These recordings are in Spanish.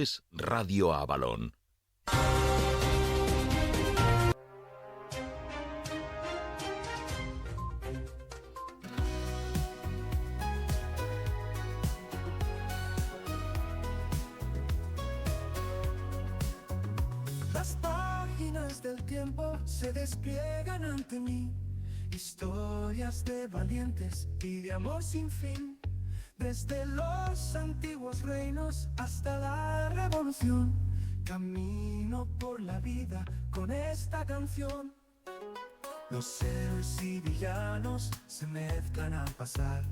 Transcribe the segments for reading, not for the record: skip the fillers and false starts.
es Radio Avalon. Las páginas del tiempo se despliegan ante mí, historias de valientes y de amor sin fin, desde los antiguos reinos hasta la revolución. Camino por la vida con esta canción. Los héroes y villanos se mezclan al pasar,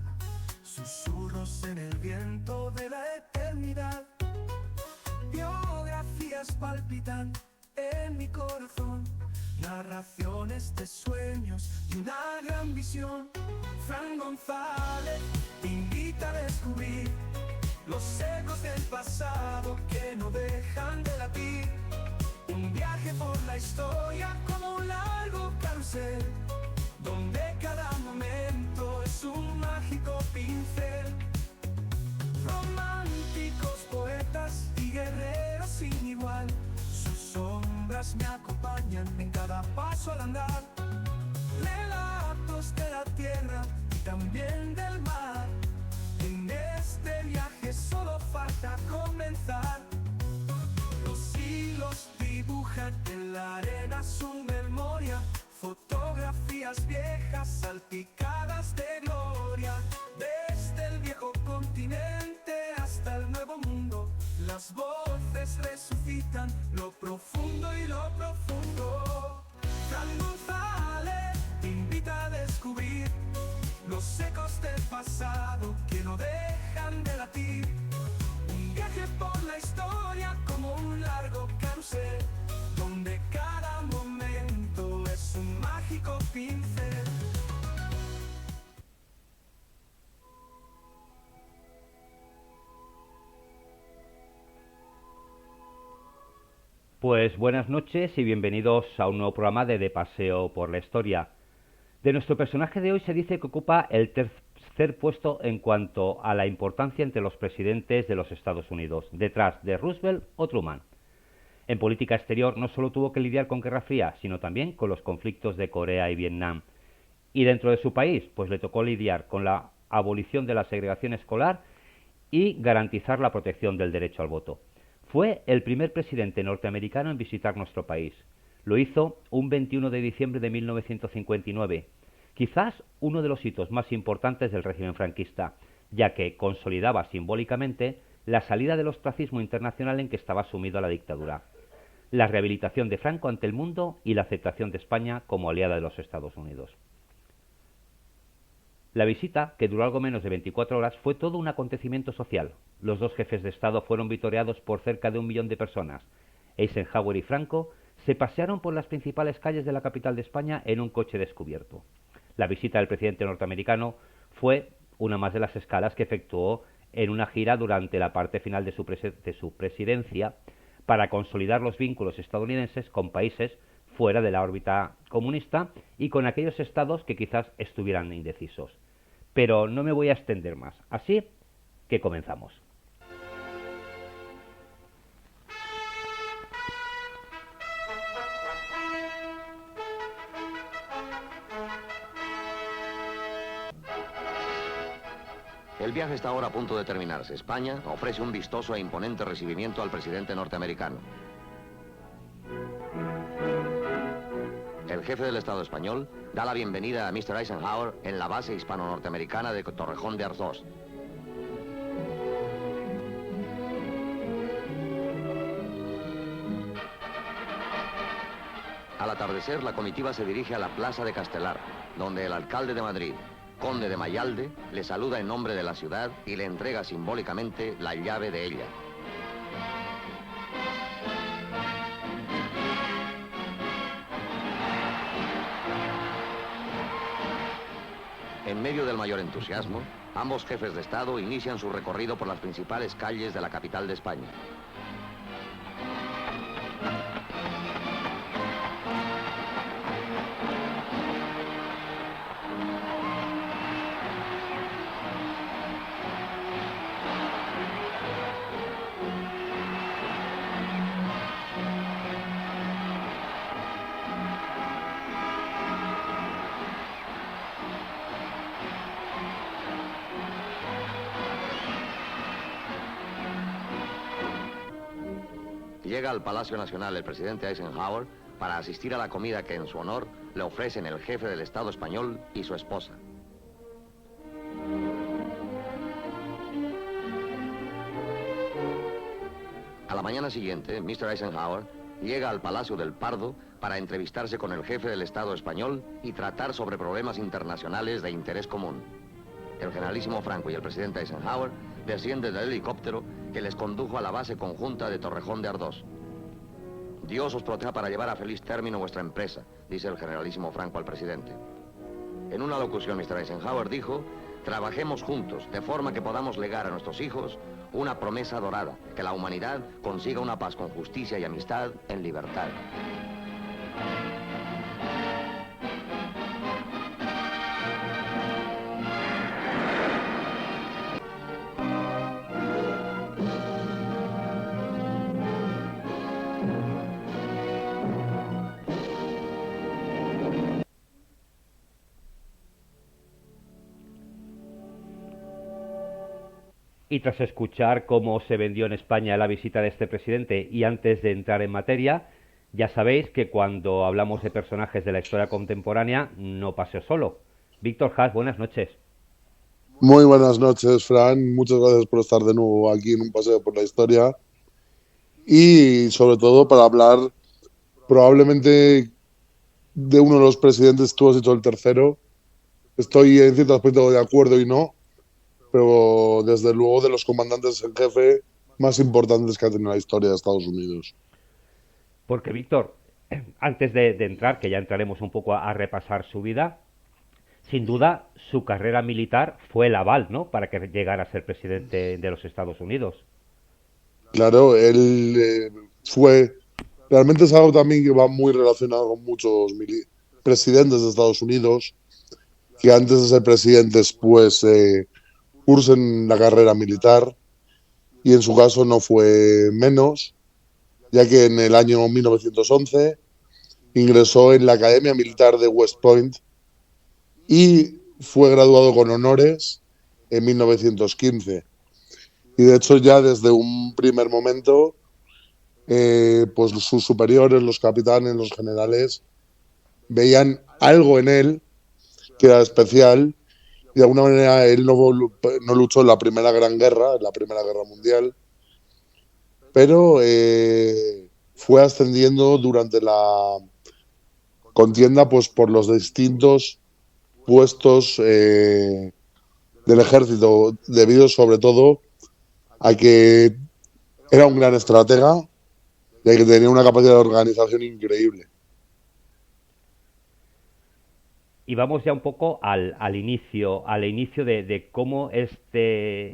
susurros en el viento de la eternidad. Biografías palpitan en mi corazón, narraciones de sueños y una gran visión. Fran González te invita a descubrir los ecos del pasado que no dejan de latir. Un viaje por la historia como un largo carrusel, donde cada momento es un mágico pincel. Románticos, poetas y guerreros sin igual, sus sombras me acompañan en cada paso al andar. Relatos de la tierra y también del mar, en este viaje solo falta comenzar. Los hilos dibujan en la arena su memoria, fotografías viejas salpicadas de gloria. Desde el viejo continente hasta el nuevo mundo, las voces resucitan lo profundo y lo profundo. Fran González te invita a descubrir los ecos del pasado que no dejan de latir. Un viaje por la historia como un largo carrusel, donde cada momento es un mágico pincel. Pues buenas noches y bienvenidos a un nuevo programa de Paseo por la Historia. De nuestro personaje de hoy se dice que ocupa el tercer puesto en cuanto a la importancia entre los presidentes de los Estados Unidos, detrás de Roosevelt o Truman. En política exterior no solo tuvo que lidiar con Guerra Fría, sino también con los conflictos de Corea y Vietnam. Y dentro de su país, pues le tocó lidiar con la abolición de la segregación escolar y garantizar la protección del derecho al voto. Fue el primer presidente norteamericano en visitar nuestro país. Lo hizo un 21 de diciembre de 1959, quizás uno de los hitos más importantes del régimen franquista, ya que consolidaba simbólicamente la salida del ostracismo internacional en que estaba sumido la dictadura, la rehabilitación de Franco ante el mundo y la aceptación de España como aliada de los Estados Unidos. La visita, que duró algo menos de 24 horas, fue todo un acontecimiento social. Los dos jefes de Estado fueron vitoreados por cerca de 1 millón de personas. Eisenhower y Franco se pasearon por las principales calles de la capital de España en un coche descubierto. La visita del presidente norteamericano fue una más de las escalas que efectuó en una gira durante la parte final de su presidencia para consolidar los vínculos estadounidenses con países fuera de la órbita comunista y con aquellos estados que quizás estuvieran indecisos. Pero no me voy a extender más, así que comenzamos. El viaje está ahora a punto de terminarse. España ofrece un vistoso e imponente recibimiento al presidente norteamericano. El jefe del Estado español da la bienvenida a Mr. Eisenhower en la base hispano-norteamericana de Torrejón de Ardoz. Al atardecer, la comitiva se dirige a la Plaza de Castelar, donde el alcalde de Madrid, conde de Mayalde, le saluda en nombre de la ciudad y le entrega simbólicamente la llave de ella. En medio del mayor entusiasmo, ambos jefes de Estado inician su recorrido por las principales calles de la capital de España. Llega al Palacio Nacional el presidente Eisenhower para asistir a la comida que en su honor le ofrecen el jefe del Estado español y su esposa. A la mañana siguiente, Mr. Eisenhower llega al Palacio del Pardo para entrevistarse con el jefe del Estado español y tratar sobre problemas internacionales de interés común. El generalísimo Franco y el presidente Eisenhower descienden del helicóptero que les condujo a la base conjunta de Torrejón de Ardoz. Dios os proteja para llevar a feliz término vuestra empresa, dice el generalísimo Franco al presidente. En una locución, Mr. Eisenhower dijo: trabajemos juntos, de forma que podamos legar a nuestros hijos una promesa dorada, que la humanidad consiga una paz con justicia y amistad en libertad. Y tras escuchar cómo se vendió en España la visita de este presidente y antes de entrar en materia, ya sabéis que cuando hablamos de personajes de la historia contemporánea no paseo solo. Víctor Haas, buenas noches. Muy buenas noches, Fran. Muchas gracias por estar de nuevo aquí en un paseo por la historia. Y sobre todo para hablar probablemente de uno de los presidentes, tú has dicho el tercero. Estoy en cierto aspecto de acuerdo y no, pero desde luego de los comandantes en jefe más importantes que ha tenido la historia de Estados Unidos. Porque, Víctor, antes de entrar, que ya entraremos un poco a repasar su vida, sin duda su carrera militar fue el aval, ¿no?, para que llegara a ser presidente de los Estados Unidos. Claro, él realmente es algo también que va muy relacionado con muchos presidentes de Estados Unidos, que antes de ser presidentes, pues cursen la carrera militar, y en su caso no fue menos, ya que en el año 1911 ingresó en la Academia Militar de West Point y fue graduado con honores en 1915. Y de hecho ya desde un primer momento, pues sus superiores, los capitanes, los generales, veían algo en él que era especial. Y de alguna manera él no luchó en la Primera Gran Guerra, en la Primera Guerra Mundial, pero fue ascendiendo durante la contienda, pues por los distintos puestos del ejército, debido sobre todo a que era un gran estratega y a que tenía una capacidad de organización increíble. Y vamos ya un poco al inicio de cómo este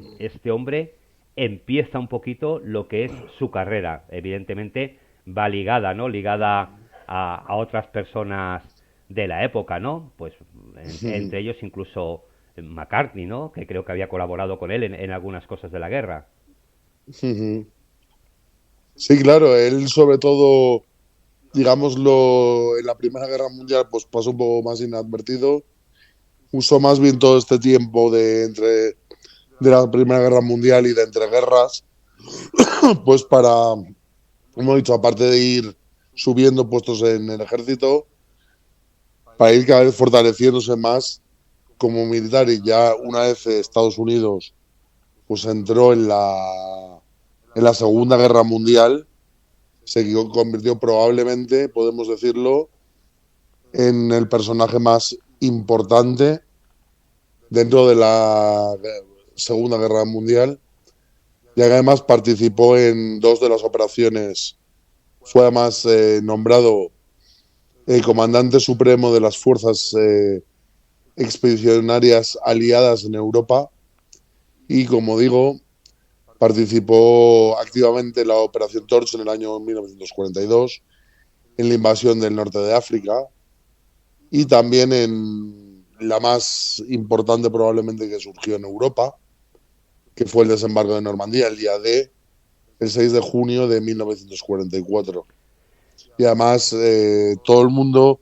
hombre empieza un poquito lo que es su carrera. Evidentemente va ligada, ¿no?, ligada a otras personas de la época, ¿no? Pues entre ellos incluso McCartney, ¿no?, que creo que había colaborado con él en algunas cosas de la guerra. Sí, claro, él sobre todo, digámoslo, en la Primera Guerra Mundial pues pasó un poco más inadvertido. Usó más bien todo este tiempo de la Primera Guerra Mundial y de entreguerras pues para, como he dicho, aparte de ir subiendo puestos en el ejército, para ir cada vez fortaleciéndose más como militar. Y ya una vez Estados Unidos pues entró en la Segunda Guerra Mundial, se convirtió probablemente, podemos decirlo, en el personaje más importante dentro de la Segunda Guerra Mundial, ya que además participó en dos de las operaciones. Fue además nombrado comandante supremo de las fuerzas expedicionarias aliadas en Europa y, como digo, participó activamente en la Operación Torch en el año 1942, en la invasión del norte de África y también en la más importante probablemente que surgió en Europa, que fue el desembarco de Normandía el 6 de junio de 1944. Y además todo el mundo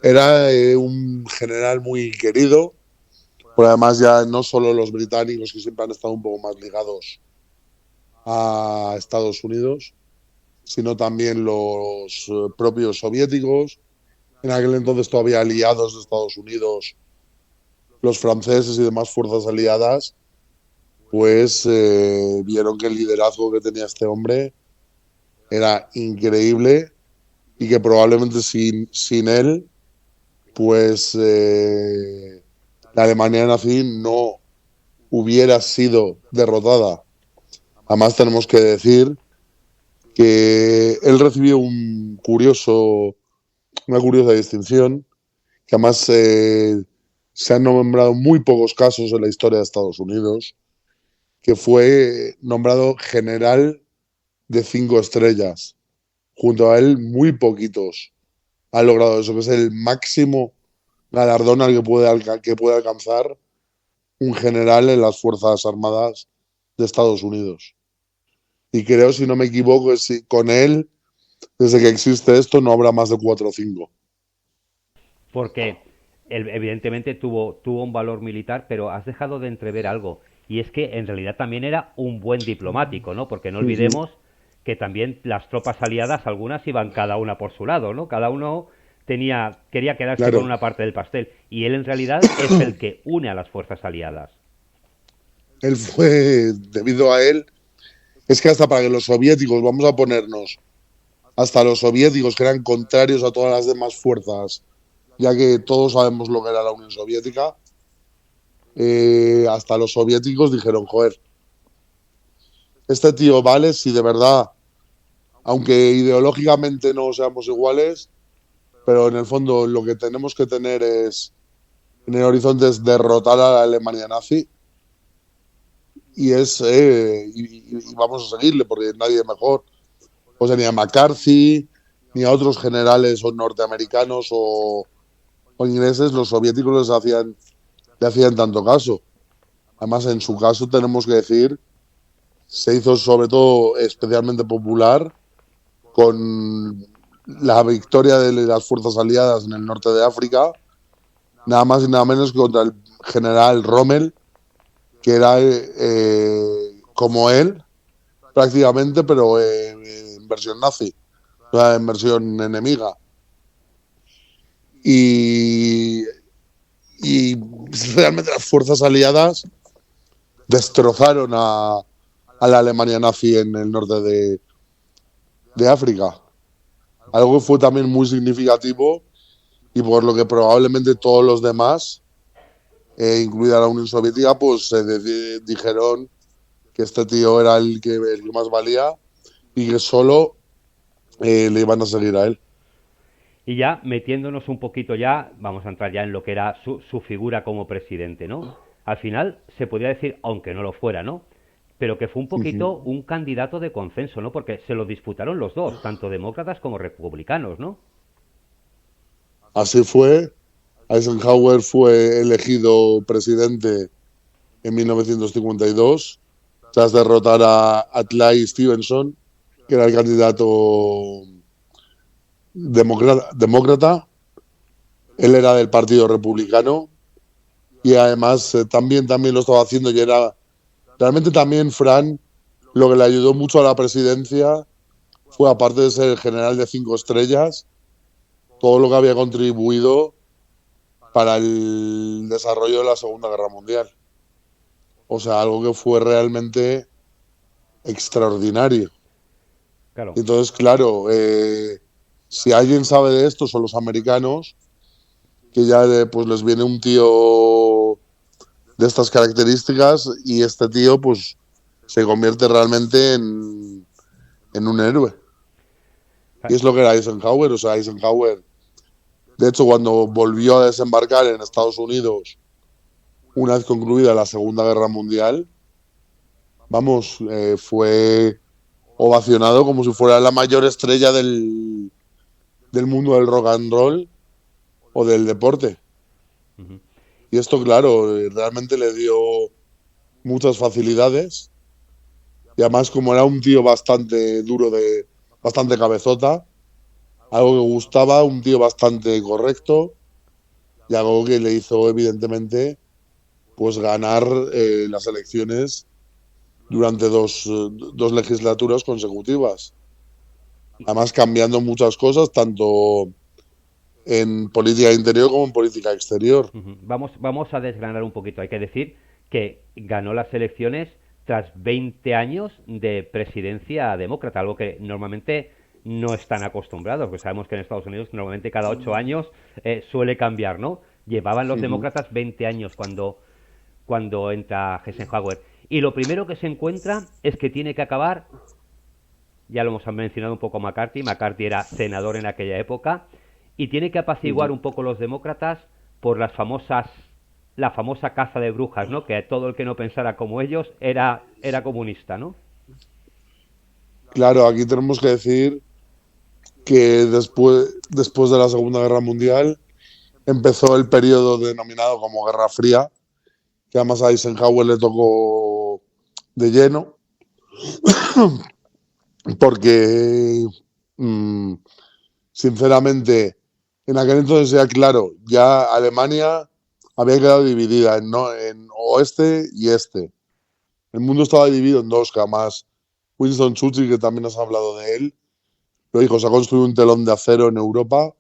era un general muy querido, pero además ya no solo los británicos, que siempre han estado un poco más ligados a Estados Unidos, sino también los propios soviéticos. En aquel entonces todavía aliados de Estados Unidos, los franceses y demás fuerzas aliadas, pues vieron que el liderazgo que tenía este hombre era increíble y que probablemente sin él, pues la Alemania nazi no hubiera sido derrotada. Además tenemos que decir que él recibió una curiosa distinción, que además se han nombrado muy pocos casos en la historia de Estados Unidos, que fue nombrado general de 5 estrellas. Junto a él, muy poquitos han logrado eso, que es el máximo galardón al que puede alcanzar un general en las Fuerzas Armadas de Estados Unidos. Y creo, si no me equivoco, que con él, desde que existe esto, no habrá más de 4 o 5. Porque él, evidentemente tuvo un valor militar, pero has dejado de entrever algo. Y es que en realidad también era un buen diplomático, ¿no? Porque no olvidemos que también las tropas aliadas, algunas iban cada una por su lado, ¿no? Cada uno quería quedarse Claro. con una parte del pastel. Y él en realidad es el que une a las fuerzas aliadas. Él fue, debido a él, es que hasta para que los soviéticos, vamos a ponernos, hasta los soviéticos que eran contrarios a todas las demás fuerzas, ya que todos sabemos lo que era la Unión Soviética, hasta los soviéticos dijeron, joder, este tío vale si de verdad, aunque ideológicamente no seamos iguales, pero en el fondo lo que tenemos que tener es, en el horizonte, es derrotar a la Alemania nazi y vamos a seguirle porque nadie mejor, o sea, ni a McCarthy, ni a otros generales o norteamericanos o ingleses, los soviéticos le hacían tanto caso. Además, en su caso tenemos que decir, se hizo sobre todo especialmente popular con la victoria de las fuerzas aliadas en el norte de África, nada más y nada menos que contra el general Rommel, que era como él, prácticamente, pero en versión nazi, o sea, en versión enemiga. Y realmente las fuerzas aliadas destrozaron a la Alemania nazi en el norte de África. Algo que fue también muy significativo y por lo que probablemente todos los demás, incluida la Unión Soviética, pues dijeron que este tío era el que más valía y que solo le iban a seguir a él. Y ya metiéndonos un poquito ya, vamos a entrar ya en lo que era su figura como presidente, ¿no? Al final se podría decir, aunque no lo fuera, ¿no? Pero que fue un poquito un candidato de consenso, ¿no? Porque se lo disputaron los dos, tanto demócratas como republicanos, ¿no? Así fue. Eisenhower fue elegido presidente en 1952 tras derrotar a Adlai Stevenson, que era el candidato demócrata. Él era del Partido Republicano y además también lo estaba haciendo y era realmente también, Fran, lo que le ayudó mucho a la presidencia fue, aparte de ser el general de 5 estrellas, todo lo que había contribuido para el desarrollo de la Segunda Guerra Mundial. O sea, algo que fue realmente extraordinario. Claro. Entonces, claro, si alguien sabe de esto son los americanos, que ya pues les viene un tío de estas características y este tío pues se convierte realmente en un héroe. Y es lo que era Eisenhower. O sea, Eisenhower, de hecho, cuando volvió a desembarcar en Estados Unidos una vez concluida la Segunda Guerra Mundial, vamos, fue ovacionado como si fuera la mayor estrella del mundo del rock and roll o del deporte. Y esto, claro, realmente le dio muchas facilidades. Y además, como era un tío bastante duro, bastante cabezota, algo que gustaba, un tío bastante correcto y algo que le hizo, evidentemente, pues ganar las elecciones durante dos legislaturas consecutivas. Además, cambiando muchas cosas, tanto en política interior como en política exterior. Ujú. Vamos a desgranar un poquito. Hay que decir que ganó las elecciones tras 20 años de presidencia demócrata, algo que normalmente no están acostumbrados, porque sabemos que en Estados Unidos normalmente cada 8 años suele cambiar, ¿no? Llevaban los demócratas 20 años cuando entra Eisenhower. Y lo primero que se encuentra es que tiene que acabar, ya lo hemos mencionado un poco McCarthy era senador en aquella época, y tiene que apaciguar un poco los demócratas por la famosa caza de brujas, ¿no? Que todo el que no pensara como ellos era comunista, ¿no? Claro, aquí tenemos que decir que después de la Segunda Guerra Mundial empezó el periodo denominado como Guerra Fría, que además a Eisenhower le tocó de lleno, porque sinceramente en aquel entonces ya claro, ya Alemania había quedado dividida en oeste y este. El mundo estaba dividido en dos, que además Winston Churchill, que también has hablado de él, lo dijo, se ha construido un telón de acero en Europa,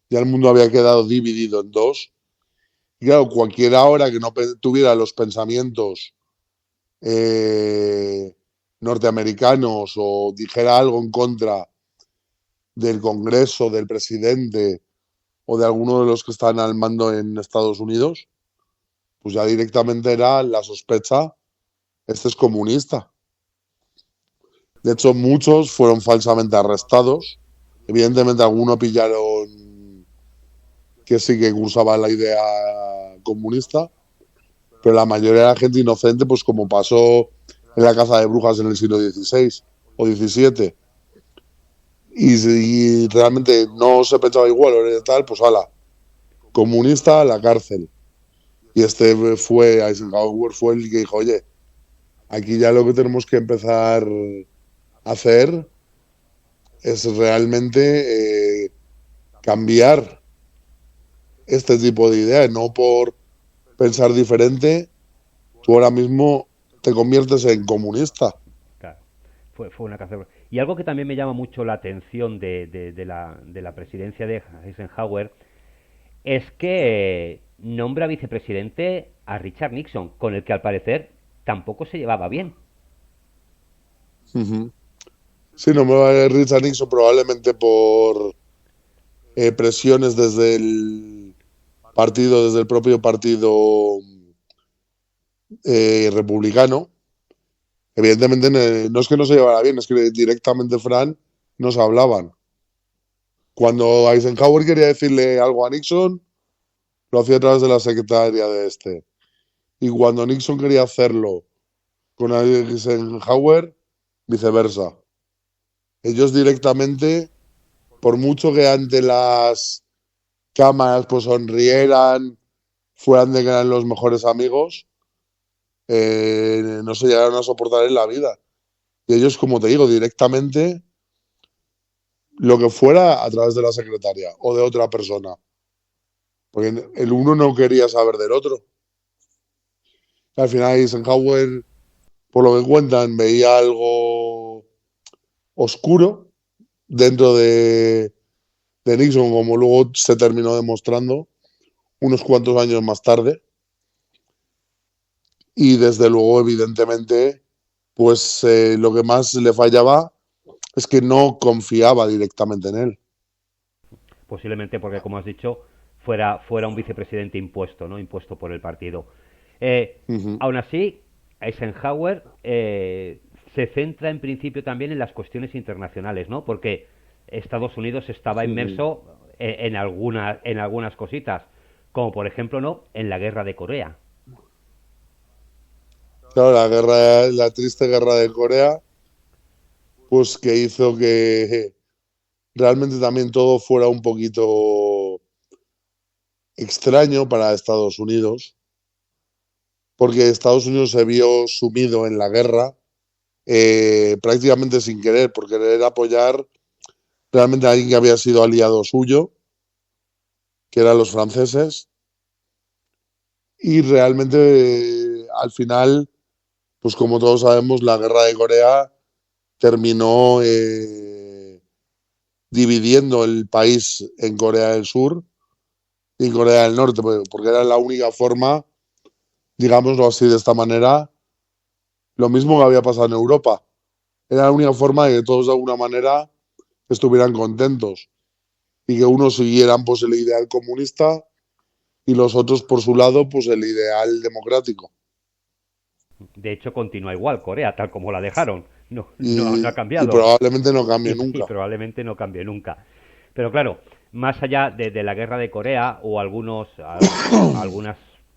ya el mundo había quedado dividido en dos. Y claro, cualquiera ahora que no tuviera los pensamientos eh, norteamericanos o dijera algo en contra del Congreso, del presidente o de alguno de los que están al mando en Estados Unidos, pues ya directamente era la sospecha, este es comunista. De hecho, muchos fueron falsamente arrestados. Evidentemente, algunos pillaron que sí que cursaba la idea comunista, pero la mayoría era gente inocente, pues como pasó en la caza de brujas en el siglo XVI o XVII. Y realmente no se pensaba igual o tal, pues ala, comunista a la cárcel. Y Eisenhower fue el que dijo, oye, aquí ya lo que tenemos que empezar a hacer es realmente cambiar este tipo de ideas, no por pensar diferente, tú ahora mismo te conviertes en comunista. Claro, fue una caza. Y algo que también me llama mucho la atención de la presidencia de Eisenhower es que nombra vicepresidente a Richard Nixon, con el que al parecer tampoco se llevaba bien. Uh-huh. Sí, no me va a Richard Nixon probablemente por presiones desde el propio partido republicano. Evidentemente no es que no se llevara bien, es que directamente Fran no se hablaban. Cuando Eisenhower quería decirle algo a Nixon, lo hacía a través de la secretaria de este. Y cuando Nixon quería hacerlo con Eisenhower, viceversa. Ellos directamente, por mucho que ante las cámaras pues sonrieran, fueran de que eran los mejores amigos, no se llegaron a soportar en la vida. Y ellos, como te digo, directamente lo que fuera a través de la secretaria o de otra persona. Porque el uno no quería saber del otro. Al final Eisenhower, por lo que cuentan, veía algo oscuro dentro de Nixon, como luego se terminó demostrando unos cuantos años más tarde. Y desde luego, evidentemente, pues lo que más le fallaba es que no confiaba directamente en él. Posiblemente porque, como has dicho, fuera un vicepresidente impuesto, ¿no? Impuesto por el partido. Uh-huh. Aún así, Eisenhower se centra en principio también en las cuestiones internacionales, ¿no? Porque Estados Unidos estaba inmerso en algunas cositas, como por ejemplo, ¿no? En la guerra de Corea. Claro, la triste guerra de Corea, pues que hizo que realmente también todo fuera un poquito extraño para Estados Unidos, porque Estados Unidos se vio sumido en la guerra prácticamente sin querer, por querer apoyar realmente a alguien que había sido aliado suyo, que eran los franceses, y realmente al final, pues como todos sabemos, la guerra de Corea terminó dividiendo el país en Corea del Sur y Corea del Norte, porque era la única forma, digámoslo así, de esta manera, lo mismo que había pasado en Europa. Era la única forma de que todos de alguna manera estuvieran contentos y que unos siguieran pues el ideal comunista y los otros por su lado pues el ideal democrático. De hecho, continúa igual Corea, tal como la dejaron. No ha Y cambiado. probablemente no cambie Y nunca. probablemente no cambie nunca. Pero claro, más allá de la guerra de Corea o algunas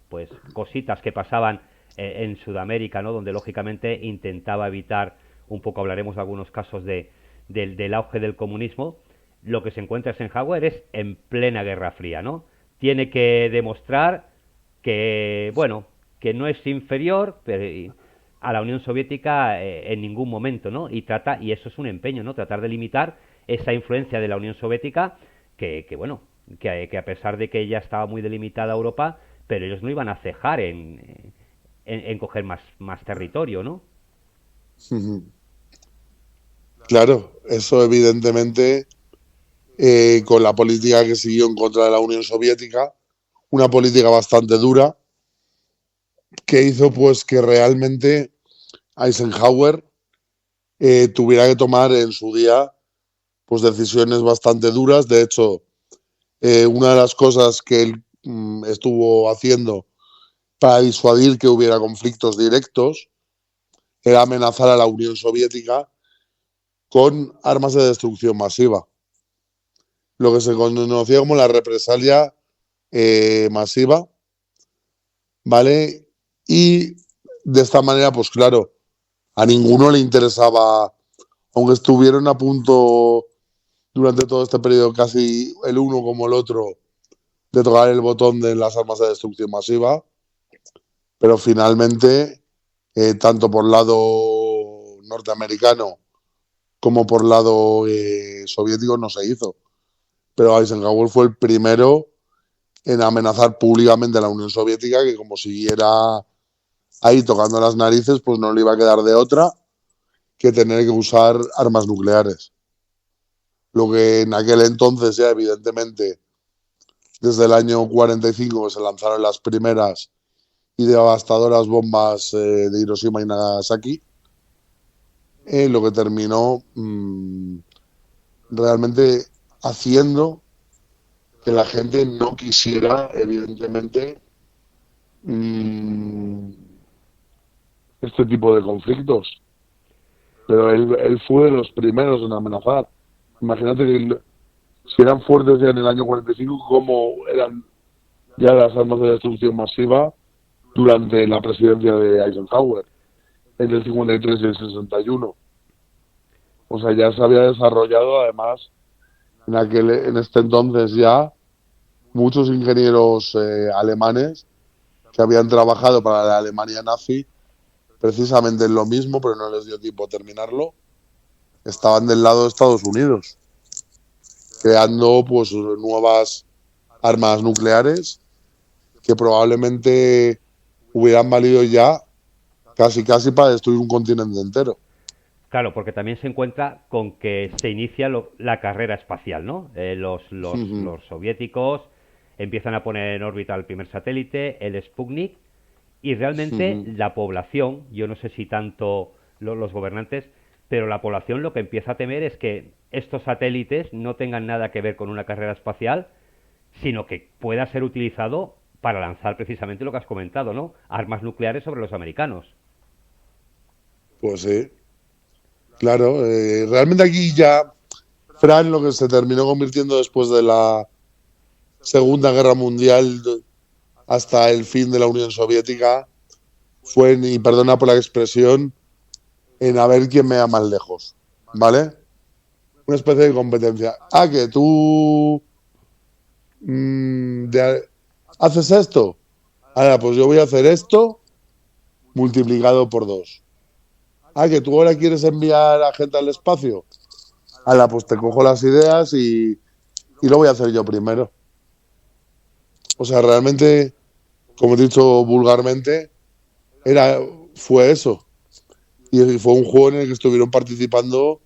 pues cositas que pasaban en Sudamérica, ¿no? Donde lógicamente intentaba evitar, un poco hablaremos de algunos casos del auge del comunismo, lo que se encuentra Eisenhower es en plena Guerra Fría, ¿no? Tiene que demostrar que, bueno, que no es inferior a la Unión Soviética en ningún momento, ¿no? Y eso es un empeño, ¿no? Tratar de limitar esa influencia de la Unión Soviética bueno, que a pesar de que ya estaba muy delimitada Europa, pero ellos no iban a cejar en coger más territorio, ¿no? Claro, eso evidentemente con la política que siguió en contra de la Unión Soviética, una política bastante dura, que hizo pues que realmente Eisenhower tuviera que tomar en su día pues decisiones bastante duras. De hecho, una de las cosas que él estuvo haciendo para disuadir que hubiera conflictos directos era amenazar a la Unión Soviética con armas de destrucción masiva, lo que se conocía como la represalia masiva, ¿vale? Y de esta manera, pues claro, a ninguno le interesaba, aunque estuvieron a punto durante todo este periodo, casi el uno como el otro, de tocar el botón de las armas de destrucción masiva, pero finalmente, tanto por lado norteamericano como por lado soviético, no se hizo. Pero Eisenhower fue el primero en amenazar públicamente a la Unión Soviética, que como siguiera ahí tocando las narices, pues no le iba a quedar de otra que tener que usar armas nucleares. Lo que en aquel entonces ya evidentemente desde el año 45 que se lanzaron las primeras y devastadoras bombas de Hiroshima y Nagasaki, lo que terminó realmente haciendo que la gente no quisiera evidentemente este tipo de conflictos. Pero él fue de los primeros en amenazar. Imagínate que si eran fuertes ya en el año 45, ¿cómo eran ya las armas de destrucción masiva durante la presidencia de Eisenhower, en el 53 y el 61? O sea, ya se había desarrollado, además, en este entonces ya, muchos ingenieros alemanes que habían trabajado para la Alemania nazi, precisamente en lo mismo, pero no les dio tiempo a terminarlo, estaban del lado de Estados Unidos, creando pues nuevas armas nucleares que probablemente hubieran valido ya casi para destruir un continente entero. Claro, porque también se encuentra con que se inicia la carrera espacial, ¿no? Los soviéticos empiezan a poner en órbita el primer satélite, el Sputnik, y realmente la población, yo no sé si tanto los gobernantes, pero la población lo que empieza a temer es que estos satélites no tengan nada que ver con una carrera espacial, sino que pueda ser utilizado para lanzar precisamente lo que has comentado, ¿no? Armas nucleares sobre los americanos. Pues sí, claro. Realmente aquí ya, Fran, lo que se terminó convirtiendo después de la Segunda Guerra Mundial hasta el fin de la Unión Soviética fue, y perdona por la expresión, en a ver quién me da más lejos, ¿vale? Una especie de competencia. Ah, que tú haces esto. Ahora, pues yo voy a hacer esto multiplicado por 2. Ah, que tú ahora quieres enviar a gente al espacio. Ahora, pues te cojo las ideas y lo voy a hacer yo primero. O sea, realmente, como he dicho vulgarmente, fue eso. Y fue un juego en el que estuvieron participando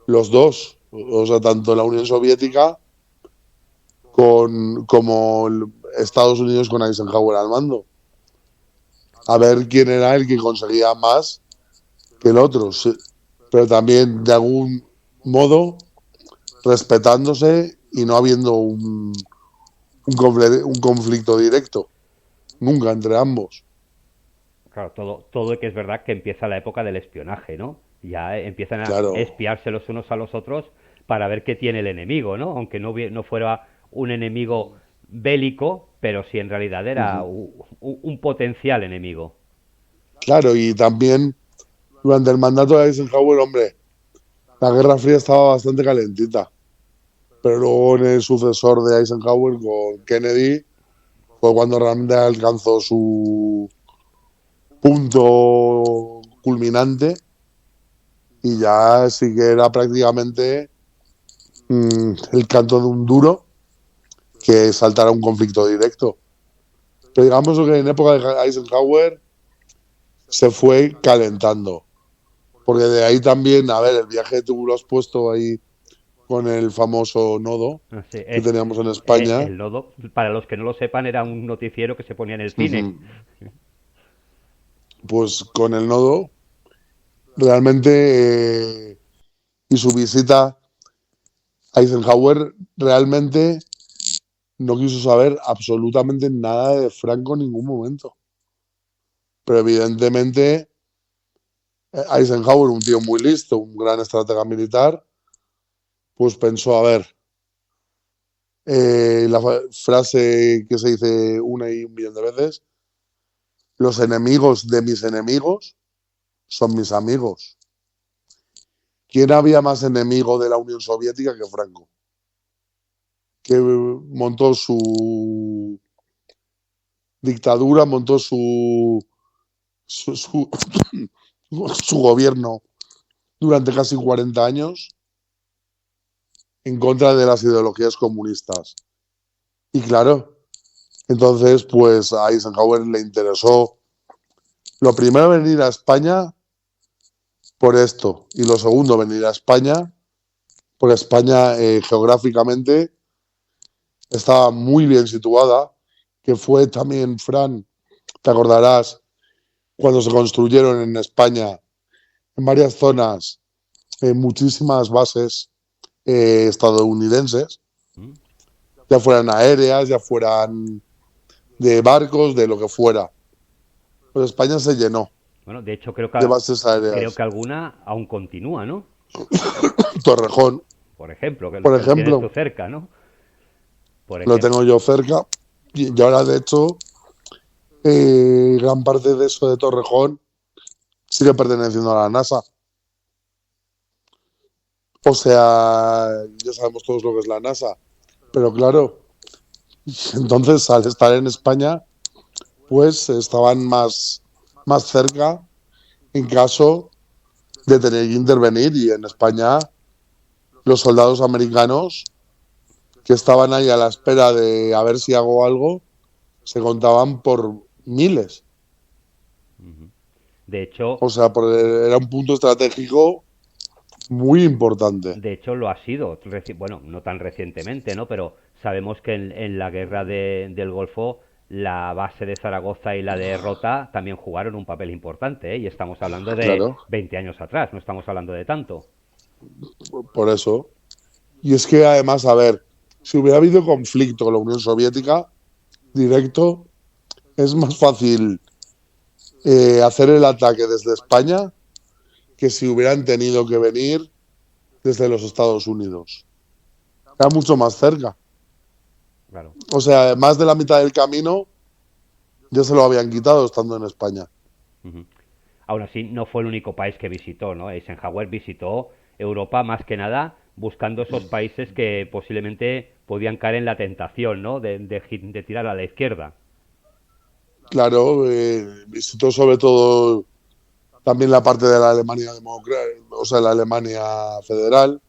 los dos. o sea, tanto la Unión Soviética como Estados Unidos con Eisenhower al mando. A ver quién era el que conseguía más que el otro, sí. Pero también de algún modo respetándose y no habiendo un conflicto directo, nunca entre ambos. Claro, todo que es verdad que empieza la época del espionaje, ¿no? Ya empiezan a Claro. espiarse los unos a los otros para ver qué tiene el enemigo, ¿no? Aunque no fuera un enemigo bélico, pero sí en realidad era un potencial enemigo. Claro, y también durante el mandato de Eisenhower, hombre, la Guerra Fría estaba bastante calentita. Pero luego en el sucesor de Eisenhower, con Kennedy, fue cuando realmente alcanzó su punto culminante y ya sí que era prácticamente el canto de un duro que saltara un conflicto directo. Pero digamos que en época de Eisenhower se fue calentando. Porque de ahí también, a ver, el viaje tú lo has puesto ahí con el famoso nodo Sí, que teníamos en España. el nodo, para los que no lo sepan, era un noticiero que se ponía en el cine. Pues con el nodo, realmente, y su visita, Eisenhower realmente no quiso saber absolutamente nada de Franco en ningún momento. Pero evidentemente, Eisenhower, un tío muy listo, un gran estratega militar, pues pensó, a ver, la frase que se dice una y un millón de veces, los enemigos de mis enemigos son mis amigos. ¿Quién había más enemigo de la Unión Soviética que Franco? Que montó su dictadura, montó su gobierno durante casi 40 años en contra de las ideologías comunistas. Y claro, entonces pues a Eisenhower le interesó lo primero venir a España por esto y lo segundo venir a España porque España geográficamente estaba muy bien situada, que fue también, Fran, te acordarás, cuando se construyeron en España en varias zonas muchísimas bases estadounidenses, ya fueran aéreas, ya fueran de barcos, de lo que fuera. Pues España se llenó Bueno, de hecho de bases creo aéreas. que alguna aún continúa, ¿no? Torrejón, Por ejemplo, que por lo tienes tú ejemplo, cerca, ¿no? Por lo ejemplo. tengo yo cerca y ahora de hecho gran parte de eso de Torrejón sigue perteneciendo a la NASA. O sea, ya sabemos todos lo que es la NASA. Pero claro, entonces al estar en España, pues estaban más cerca en caso de tener que intervenir. Y en España, los soldados americanos que estaban ahí a la espera de a ver si hago algo, se contaban por miles. De hecho, O sea, era un punto estratégico muy importante. de hecho lo ha sido, bueno, no tan recientemente, ¿no? Pero sabemos que en la guerra del Golfo la base de Zaragoza y la de Rota también jugaron un papel importante, ¿eh? Y estamos hablando de Claro, 20 años atrás, no estamos hablando de tanto. por eso. Y es que además, a ver, si hubiera habido conflicto con la Unión Soviética directo, es más fácil hacer el ataque desde España que si hubieran tenido que venir desde los Estados Unidos. Era mucho más cerca. Claro. O sea, más de la mitad del camino ya se lo habían quitado estando en España. Aún así, no fue el único país que visitó, ¿no? Eisenhower visitó Europa más que nada buscando esos países que posiblemente podían caer en la tentación, ¿no? De tirar a la izquierda. Claro, visitó sobre todo también la parte de la Alemania democrática, o sea, la Alemania federal,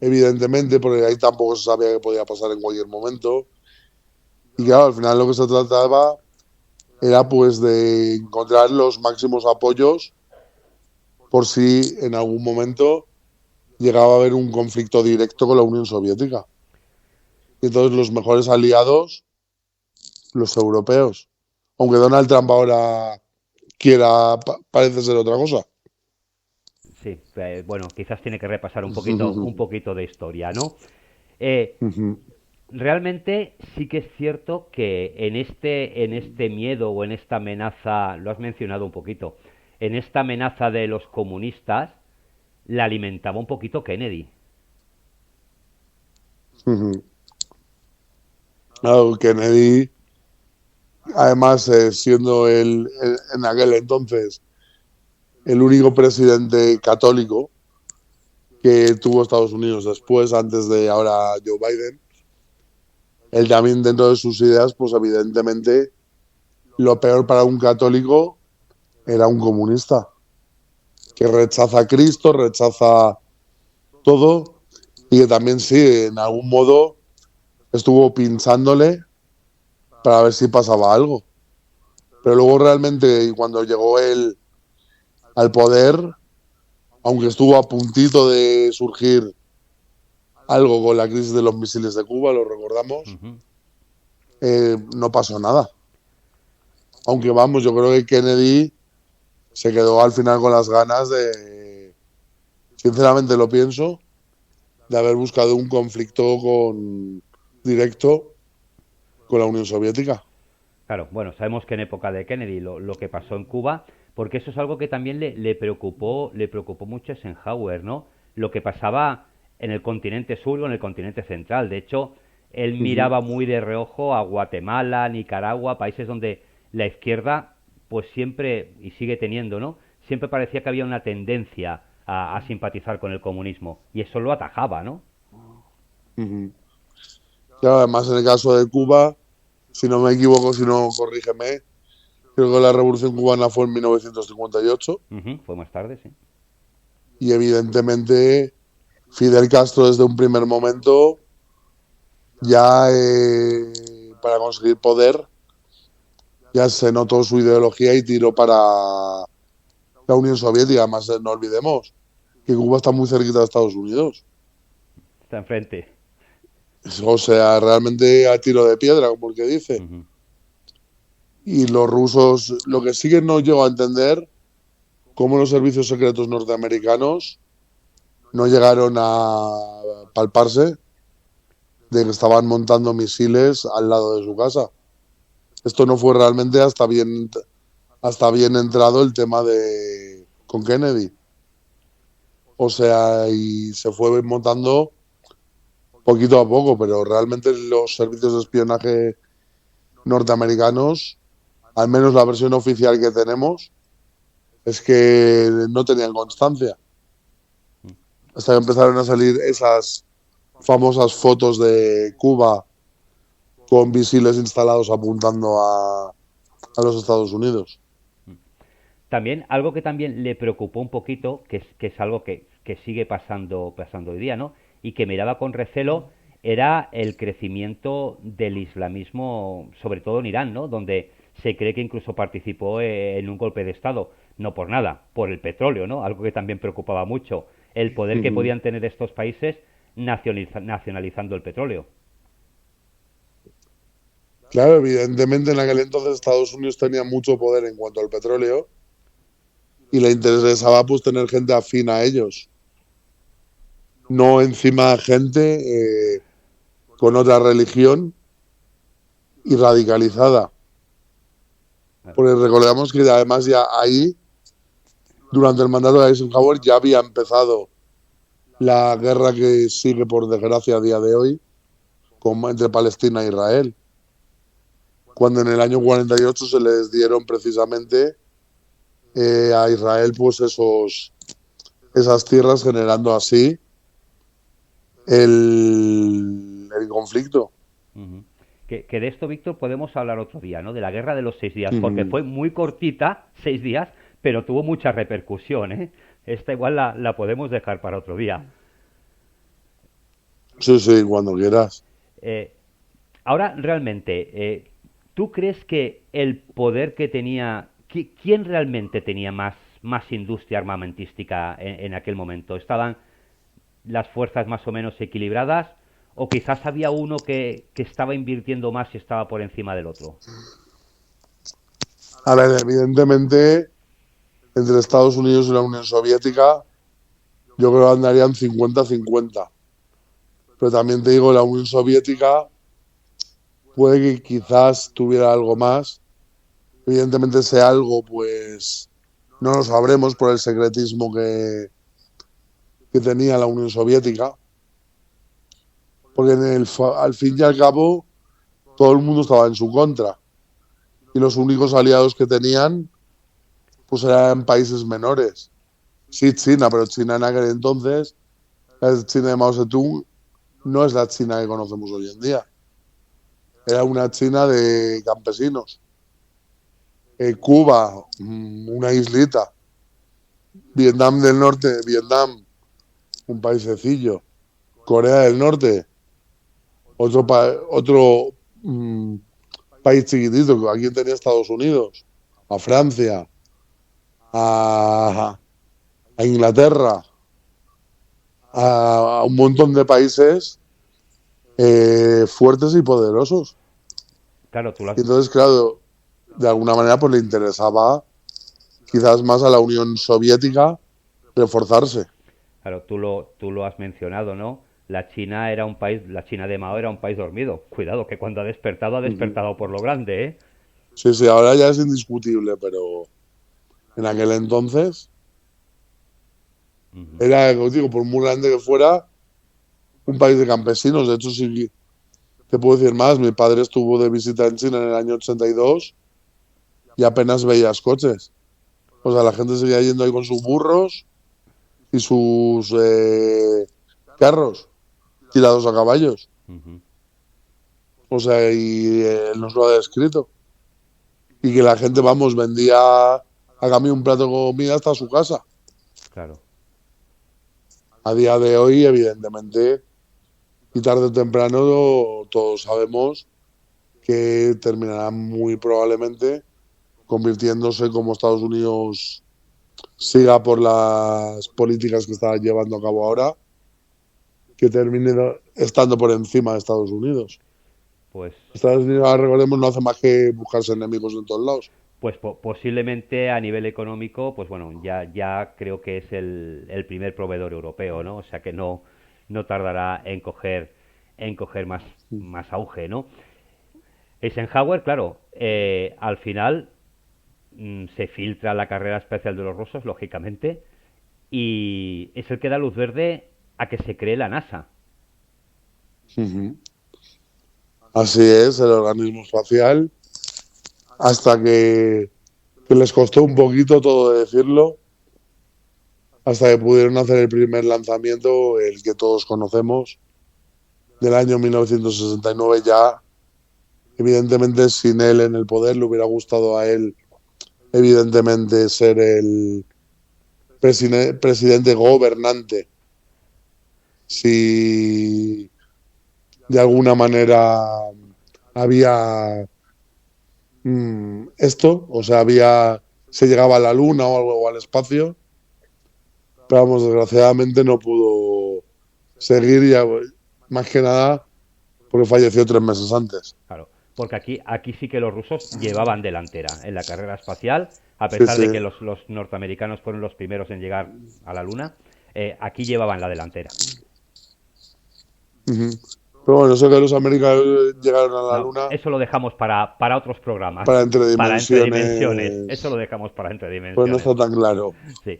evidentemente, porque ahí tampoco se sabía que podía pasar en cualquier momento. Y claro, al final lo que se trataba era pues de encontrar los máximos apoyos por si en algún momento llegaba a haber un conflicto directo con la Unión Soviética. Y entonces los mejores aliados, los europeos. Aunque Donald Trump ahora quiera, parece ser otra cosa. Sí, bueno, quizás tiene que repasar un poquito de historia, ¿no? Eh, Realmente sí que es cierto que en este miedo o en esta amenaza, lo has mencionado un poquito, en esta amenaza de los comunistas, la alimentaba un poquito Kennedy. Claro, Kennedy, además, siendo en aquel entonces el único presidente católico que tuvo Estados Unidos después, antes de ahora Joe Biden, él también dentro de sus ideas, pues evidentemente lo peor para un católico era un comunista, que rechaza a Cristo, rechaza todo y que también sí, en algún modo estuvo pinchándole para ver si pasaba algo. Pero luego realmente cuando llegó él al poder, aunque estuvo a puntito de surgir algo con la crisis de los misiles de Cuba, lo recordamos, Ujú. no pasó nada. Aunque vamos, yo creo que Kennedy se quedó al final con las ganas de, sinceramente lo pienso, de haber buscado un conflicto directo con la Unión Soviética. Claro, bueno, sabemos que en época de Kennedy lo que pasó en Cuba, porque eso es algo que también le preocupó mucho a Eisenhower, ¿no? Lo que pasaba en el continente sur o en el continente central. De hecho, él miraba muy de reojo a Guatemala, Nicaragua, países donde la izquierda, pues siempre, y sigue teniendo, ¿no? Siempre parecía que había una tendencia a simpatizar con el comunismo, y eso lo atajaba, ¿no? Claro, además en el caso de Cuba, si no me equivoco, si no, corrígeme, creo que la Revolución Cubana fue en 1958 Ujú, fue más tarde, sí. y evidentemente Fidel Castro desde un primer momento ya para conseguir poder ya se notó su ideología y tiró para la Unión Soviética. Además, no olvidemos que Cuba está muy cerquita de Estados Unidos. Está enfrente. O sea, realmente a tiro de piedra, como el que dice. Ujú. Y los rusos, lo que sí que no llego a entender, cómo los servicios secretos norteamericanos no llegaron a palparse de que estaban montando misiles al lado de su casa. Esto no fue realmente hasta bien entrado el tema de con Kennedy. O sea, y se fue montando poquito a poco, pero realmente los servicios de espionaje norteamericanos, al menos la versión oficial que tenemos, es que no tenían constancia. Hasta que empezaron a salir esas famosas fotos de Cuba con misiles instalados apuntando a los Estados Unidos. También algo que también le preocupó un poquito, que es algo que sigue pasando hoy día, ¿no? Y que miraba con recelo, era el crecimiento del islamismo, sobre todo en Irán, ¿no? Donde se cree que incluso participó en un golpe de Estado, no por nada, por el petróleo, ¿no? Algo que también preocupaba mucho, el poder que podían tener estos países nacionalizando el petróleo. Claro, evidentemente en aquel entonces Estados Unidos tenía mucho poder en cuanto al petróleo y le interesaba pues tener gente afín a ellos. No encima gente con otra religión y radicalizada. Porque recordemos que además ya ahí, durante el mandato de Eisenhower, ya había empezado la guerra que sigue por desgracia a día de hoy entre Palestina e Israel. Cuando en el año 48 se les dieron precisamente a Israel pues esas tierras, generando así el conflicto. Uh-huh. Que de esto, Víctor, podemos hablar otro día, ¿no? De la guerra de los 6 días, porque fue muy cortita, 6 días, pero tuvo mucha repercusión, ¿eh? Esta igual la podemos dejar para otro día. Sí, sí, cuando quieras. Ahora, realmente, ¿tú crees que el poder que tenía... ¿Quién realmente tenía más industria armamentística en aquel momento? ¿Estaban las fuerzas más o menos equilibradas, o quizás había uno que estaba invirtiendo más y estaba por encima del otro. A ver, evidentemente, entre Estados Unidos y la Unión Soviética, yo creo que andarían 50-50. Pero también te digo, la Unión Soviética puede que quizás tuviera algo más. Evidentemente ese algo, pues, no lo sabremos por el secretismo que tenía la Unión Soviética. Porque al fin y al cabo, todo el mundo estaba en su contra. Y los únicos aliados que tenían, pues eran países menores. Sí, China, pero China en aquel entonces, la China de Mao Zedong, no es la China que conocemos hoy en día. Era una China de campesinos. Cuba, una islita. Vietnam del Norte, Vietnam, un paisecillo. Corea del Norte, otro país chiquitito. ¿A quién tenía Estados Unidos? A Francia, a Inglaterra, a un montón de países fuertes y poderosos. Claro, Y entonces, claro, de alguna manera pues le interesaba quizás más a la Unión Soviética reforzarse. Claro, tú lo has mencionado, ¿no? La China de Mao era un país dormido. Cuidado, que cuando ha despertado por lo grande, ¿eh? Sí, sí, ahora ya es indiscutible, pero en aquel entonces era, como digo, por muy grande que fuera, un país de campesinos. De hecho, sí, te puedo decir más, mi padre estuvo de visita en China en el año 82 y apenas veías coches. O sea, la gente seguía yendo ahí con sus burros y sus carros tirados a caballos. O sea, y él nos lo ha descrito. Y que la gente, vamos, vendía a cambio un plato de comida hasta su casa. Claro. A día de hoy, evidentemente, y tarde o temprano, todos sabemos que terminará muy probablemente convirtiéndose, como Estados Unidos siga por las políticas que está llevando a cabo ahora, que termine estando por encima de Estados Unidos. Pues Estados Unidos, recordemos, no hace más que buscarse enemigos en todos lados. Pues posiblemente a nivel económico, pues bueno, ya creo que es el primer proveedor europeo, ¿no? O sea que no tardará en coger más auge, ¿no? Eisenhower, claro, al final se filtra la carrera espacial de los rusos, lógicamente, y es el que da luz verde a que se cree la NASA. Así es, el organismo espacial, hasta que les costó un poquito todo de decirlo, hasta que pudieron hacer el primer lanzamiento, el que todos conocemos, del año 1969 ya. Evidentemente, sin él en el poder, le hubiera gustado a él, evidentemente, ser el presidente gobernante. Si de alguna manera había esto, o sea, se llegaba a la luna o algo, o al espacio, pero vamos, desgraciadamente no pudo seguir, ya, más que nada porque falleció 3 meses antes. Claro, porque aquí sí que los rusos llevaban delantera en la carrera espacial, a pesar de que los norteamericanos fueron los primeros en llegar a la luna, aquí llevaban la delantera. Pero bueno, eso que los americanos llegaron a la luna... Eso lo dejamos para otros programas. Para entredimensiones. Eso lo dejamos para entredimensiones. Pues no está tan claro. Sí.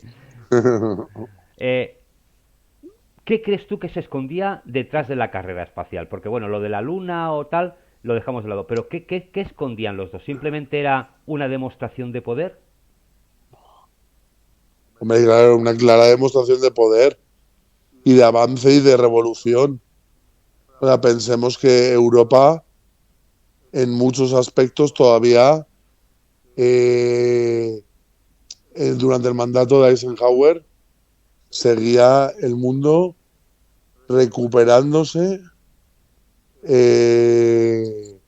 ¿Qué crees tú que se escondía detrás de la carrera espacial? Porque bueno, lo de la luna o tal lo dejamos de lado. Pero ¿qué escondían los dos? ¿Simplemente era una demostración de poder? Hombre, claro, una clara demostración de poder y de avance y de revolución. O sea, pensemos que Europa, en muchos aspectos, todavía, durante el mandato de Eisenhower, seguía el mundo recuperándose de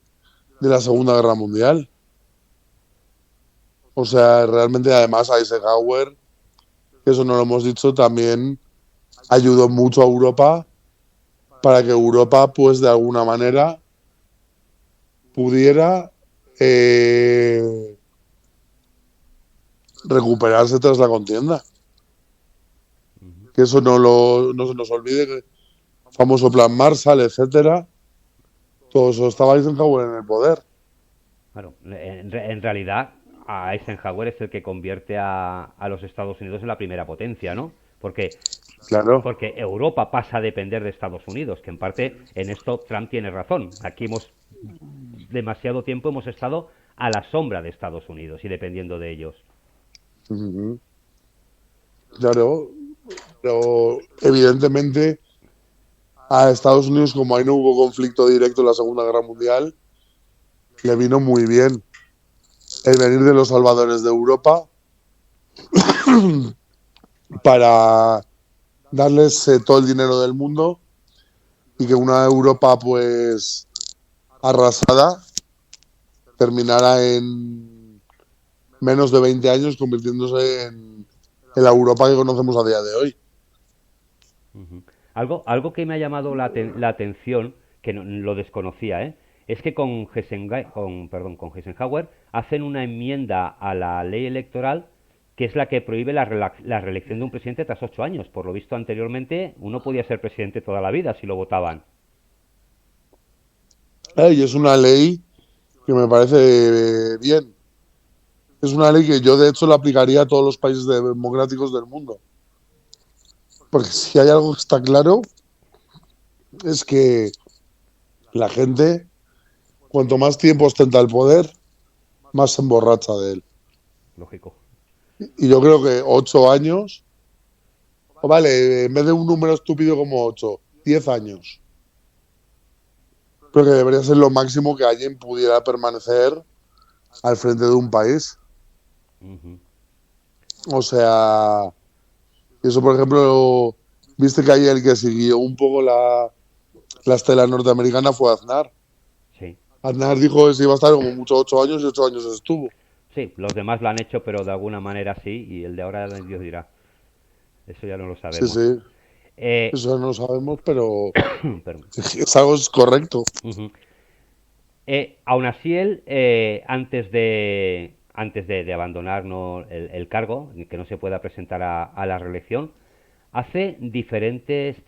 la Segunda Guerra Mundial. O sea, realmente, además, Eisenhower, que eso no lo hemos dicho, también ayudó mucho a Europa para que Europa, pues de alguna manera, pudiera recuperarse tras la contienda. Que eso no se nos olvide, que el famoso plan Marshall, etcétera, todo eso estaba Eisenhower en el poder. Claro, en realidad Eisenhower es el que convierte a los Estados Unidos en la primera potencia, ¿no? Claro. Porque Europa pasa a depender de Estados Unidos, que en parte en esto Trump tiene razón. Aquí demasiado tiempo hemos estado a la sombra de Estados Unidos y dependiendo de ellos. Uh-huh. Claro, pero evidentemente a Estados Unidos, como ahí no hubo conflicto directo en la Segunda Guerra Mundial, le vino muy bien el venir de los salvadores de Europa para darles todo el dinero del mundo y que una Europa pues arrasada terminara en menos de 20 años convirtiéndose en la Europa que conocemos a día de hoy. Uh-huh. Algo que me ha llamado la atención, que no, lo desconocía, es que con Eisenhower hacen una enmienda a la ley electoral que es la que prohíbe la reelección de un presidente tras 8 años. Por lo visto anteriormente uno podía ser presidente toda la vida si lo votaban. Y es una ley que me parece bien. Es una ley que yo de hecho la aplicaría a todos los países democráticos del mundo. Porque si hay algo que está claro es que la gente, cuanto más tiempo ostenta el poder, más se emborracha de él. Lógico. Y yo creo que 8 años, vale, en vez de un número estúpido como 8, 10 años. Creo que debería ser lo máximo que alguien pudiera permanecer al frente de un país. Uh-huh. O sea, eso por ejemplo, viste que ahí el que siguió un poco la estela norteamericana fue Aznar. Sí. Aznar dijo que se iba a estar como mucho 8 años y 8 años estuvo. Sí, los demás lo han hecho, pero de alguna manera sí, y el de ahora Dios dirá. Eso ya no lo sabemos. Sí. Eso no lo sabemos, pero es algo correcto. Uh-huh. Aún así él, antes de abandonar el cargo, que no se pueda presentar a la reelección, hace diferentes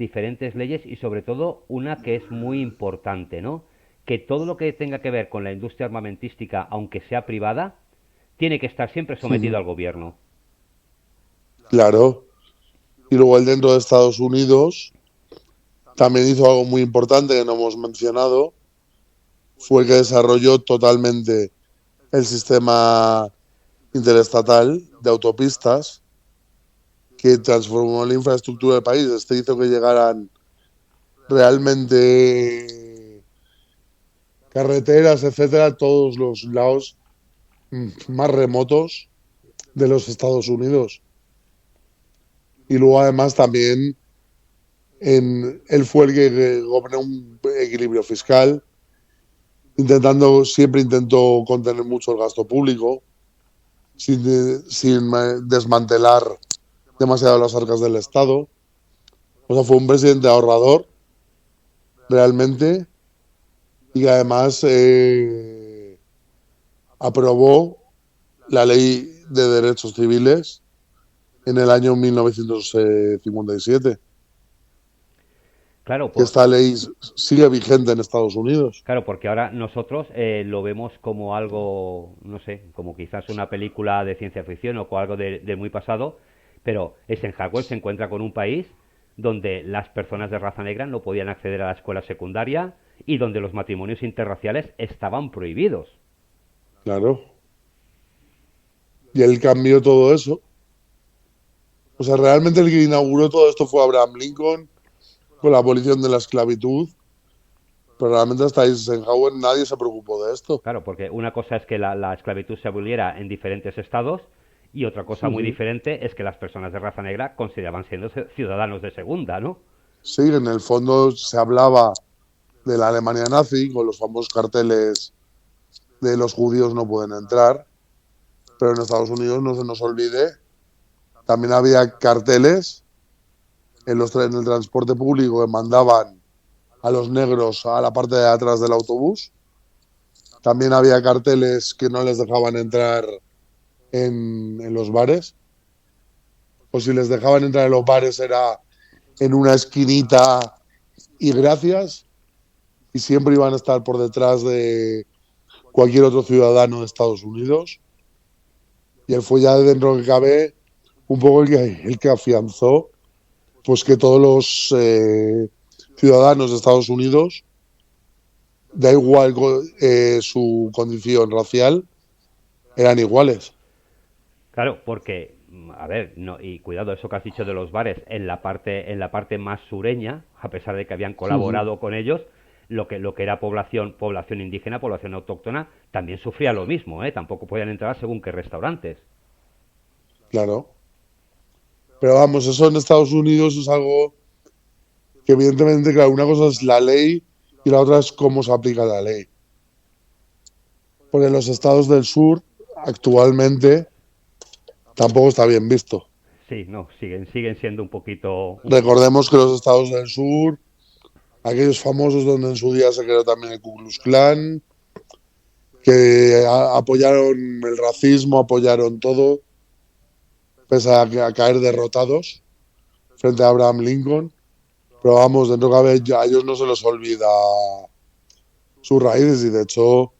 leyes y sobre todo una que es muy importante, ¿no? Que todo lo que tenga que ver con la industria armamentística, aunque sea privada, tiene que estar siempre sometido al gobierno. Claro. Y luego él dentro de Estados Unidos también hizo algo muy importante que no hemos mencionado. Fue el que desarrolló totalmente el sistema interestatal de autopistas que transformó la infraestructura del país. Este hizo que llegaran realmente carreteras, etcétera, a todos los lados más remotos de los Estados Unidos. Y luego además también él fue el que gobernó un equilibrio fiscal, siempre intentó contener mucho el gasto público, sin desmantelar demasiado las arcas del Estado. O sea, fue un presidente ahorrador, realmente, y que además aprobó la Ley de Derechos Civiles en el año 1957. Claro, Esta ley sigue vigente en Estados Unidos. Claro, porque ahora nosotros lo vemos como algo, no sé, como quizás una película de ciencia ficción o algo de muy pasado, pero Eisenhower se encuentra con un país donde las personas de raza negra no podían acceder a la escuela secundaria y donde los matrimonios interraciales estaban prohibidos. Claro. Y él cambió todo eso. O sea, realmente el que inauguró todo esto fue Abraham Lincoln con la abolición de la esclavitud, pero realmente hasta Eisenhower nadie se preocupó de esto. Claro, porque una cosa es que la esclavitud se aboliera en diferentes estados y otra cosa muy diferente es que las personas de raza negra consideraban siendo ciudadanos de segunda, ¿no? Sí, en el fondo se hablaba de la Alemania nazi con los famosos carteles de los judíos no pueden entrar, pero en Estados Unidos, no se nos olvide, también había carteles en el transporte público que mandaban a los negros a la parte de atrás del autobús. También había carteles que no les dejaban entrar en los bares. O si les dejaban entrar en los bares era en una esquinita y gracias. Y siempre iban a estar por detrás de cualquier otro ciudadano de Estados Unidos. Y él fue ya dentro que cabe un poco el que afianzó pues que todos los ciudadanos de Estados Unidos, da igual su condición racial, eran iguales. Claro, porque, a ver, no, y cuidado, eso que has dicho de los bares, en la parte más sureña, a pesar de que habían colaborado con ellos, lo que era población indígena, población autóctona, también sufría lo mismo, ¿eh? Tampoco podían entrar según qué restaurantes. Claro. Pero vamos, eso en Estados Unidos es algo que evidentemente, claro, una cosa es la ley y la otra es cómo se aplica la ley. Porque en los estados del sur, actualmente, tampoco está bien visto. Sí, no, siguen siendo un poquito... Recordemos que los estados del sur, aquellos famosos donde en su día se creó también el Ku Klux Klan, que apoyaron el racismo, apoyaron todo, pese a caer derrotados frente a Abraham Lincoln. Pero vamos, dentro de a ellos no se les olvida sus raíces y de hecho,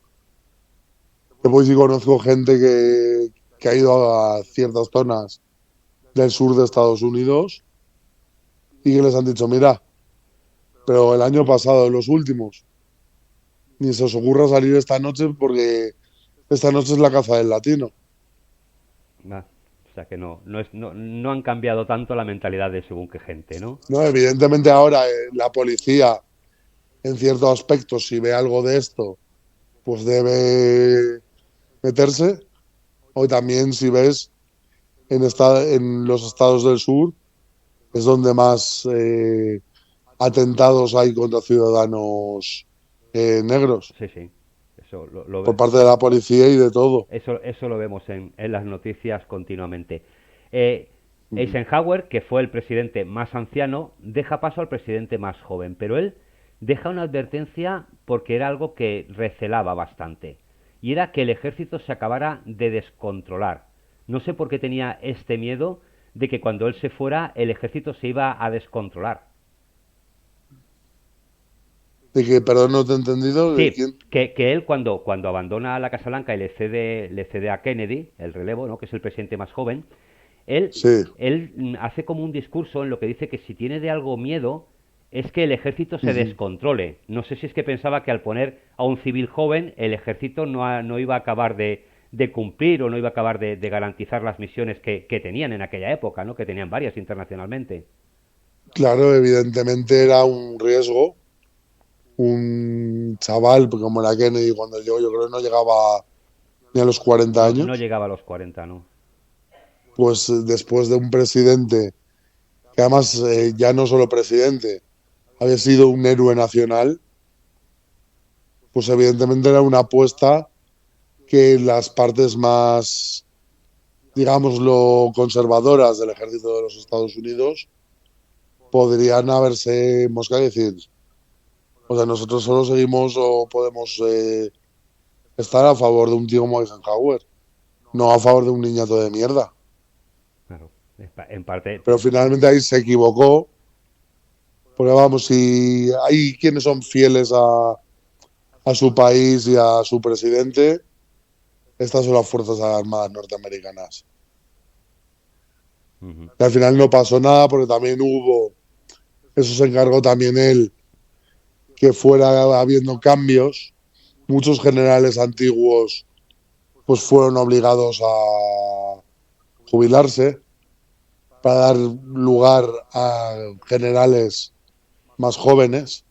pues sí conozco gente que ha ido a ciertas zonas del sur de Estados Unidos y que les han dicho, mira, pero el año pasado, los últimos, ni se os ocurra salir esta noche porque esta noche es la caza del latino. O sea que no han cambiado tanto la mentalidad de según qué gente, ¿no? No, evidentemente ahora la policía, en ciertos aspectos, si ve algo de esto, pues debe meterse. O también, si ves, en los estados del sur, es donde más atentados hay contra ciudadanos negros. Sí, sí. Eso por parte de la policía y de todo. Eso lo vemos en las noticias continuamente. Eisenhower, que fue el presidente más anciano, deja paso al presidente más joven, pero él deja una advertencia porque era algo que recelaba bastante, y era que el ejército se acabara de descontrolar. No sé por qué tenía este miedo de que cuando él se fuera el ejército se iba a descontrolar. ¿De que, perdón, no te he entendido? Sí, que él cuando abandona la Casa Blanca y le cede a Kennedy el relevo, ¿no?, que es el presidente más joven, él hace como un discurso en lo que dice que si tiene de algo miedo es que el ejército se descontrole. No sé si es que pensaba que al poner a un civil joven el ejército no iba a acabar de cumplir o no iba a acabar de garantizar las misiones que tenían en aquella época, ¿no?, que tenían varias internacionalmente. Claro, evidentemente era un riesgo. Un chaval, como era Kennedy cuando llegó, yo creo que no llegaba ni a los 40 años. No llegaba a los 40, ¿no? Pues después de un presidente, que además ya no solo presidente, había sido un héroe nacional, pues evidentemente era una apuesta que las partes más, digámoslo, conservadoras del ejército de los Estados Unidos podrían haberse moscado y decir, o sea, nosotros solo seguimos o podemos estar a favor de un tío como Eisenhower, no a favor de un niñato de mierda. Claro, en parte. Pero finalmente ahí se equivocó, porque vamos, si hay quienes son fieles a su país y a su presidente, estas son las Fuerzas Armadas norteamericanas. Y al final no pasó nada porque también eso se encargó también él, que fuera habiendo cambios. Muchos generales antiguos pues fueron obligados a jubilarse para dar lugar a generales más jóvenes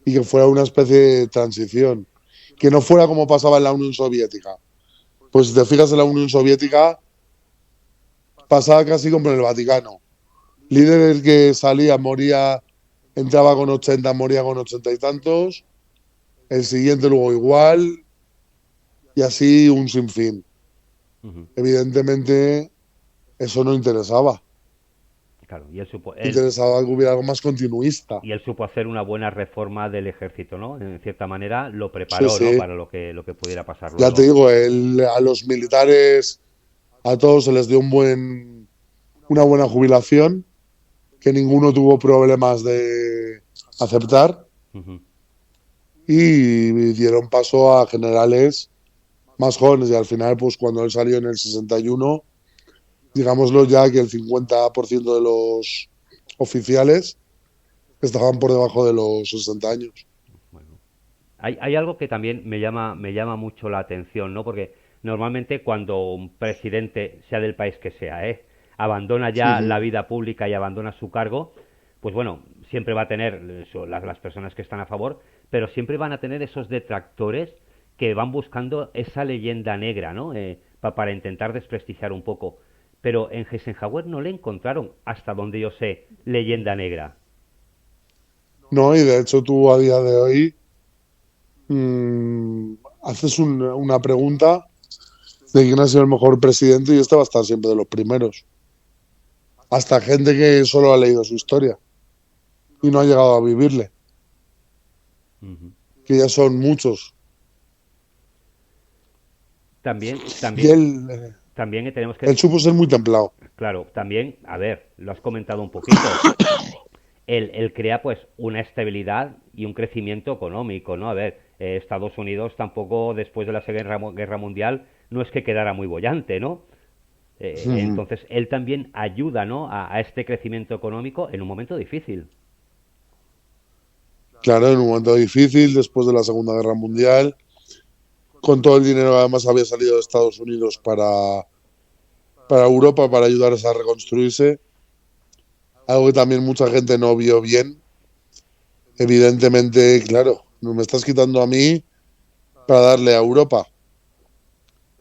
y que fuera una especie de transición, que no fuera como pasaba en la Unión Soviética. Pues si te fijas, en la Unión Soviética pasaba casi como en el Vaticano. Líder que salía moría, entraba con 80, moría con 80 y tantos, el siguiente luego igual, y así un sinfín. Evidentemente, eso no interesaba. Claro, y interesaba que hubiera algo más continuista. y él supo hacer una buena reforma del ejército, ¿no? En cierta manera lo Sí, preparó, ¿no? sí. Para lo que pudiera pasar Ya te luego. digo, a los militares, a todos se les dio una buena jubilación, que ninguno tuvo problemas de aceptar, Ujú. y dieron paso a generales más jóvenes. Y al final, pues cuando él salió en el 61, digámoslo ya que el 50% de los oficiales estaban por debajo de los 60 años. Bueno, hay algo que también me llama mucho la atención, ¿no? Porque normalmente cuando un presidente, sea del país que sea, abandona ya la Ujú. vida pública y abandona su cargo, pues bueno, siempre va a tener las personas que están a favor, pero siempre van a tener esos detractores que van buscando esa leyenda negra, ¿no? Para intentar desprestigiar un poco. Pero en Eisenhower no le encontraron, hasta donde yo sé, leyenda negra. No, y de hecho tú a día de hoy haces una pregunta de quién ha sido el mejor presidente y este va a estar siempre de los primeros. Hasta gente que solo ha leído su historia y no ha llegado a vivirle, Ujú. que ya son muchos. También, Y también, también tenemos él que, supo ser muy templado. claro, también, a ver, lo has comentado un poquito, él crea pues una estabilidad y un crecimiento económico, ¿no? A ver, Estados Unidos tampoco después de la Guerra Mundial no es que quedara muy bollante, ¿no? Entonces él también ayuda, ¿no? A este crecimiento económico en un momento difícil. Claro, en un momento difícil, después de la Segunda Guerra Mundial, con todo el dinero que además había salido de Estados Unidos para Europa, para ayudarles a reconstruirse, algo que también mucha gente no vio bien. Evidentemente, claro, no me estás quitando a mí para darle a Europa.